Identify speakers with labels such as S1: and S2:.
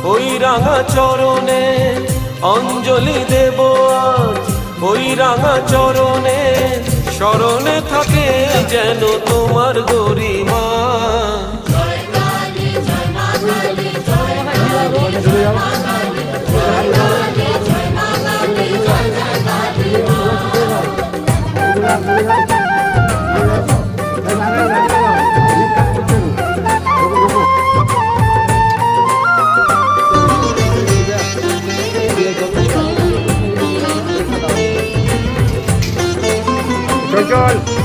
S1: ওই রাঙা চরণে অঞ্জলি দেব আজ, ওই রাঙা চরণে স্মরণে থাকে যেন তোমার গরিমা।
S2: চল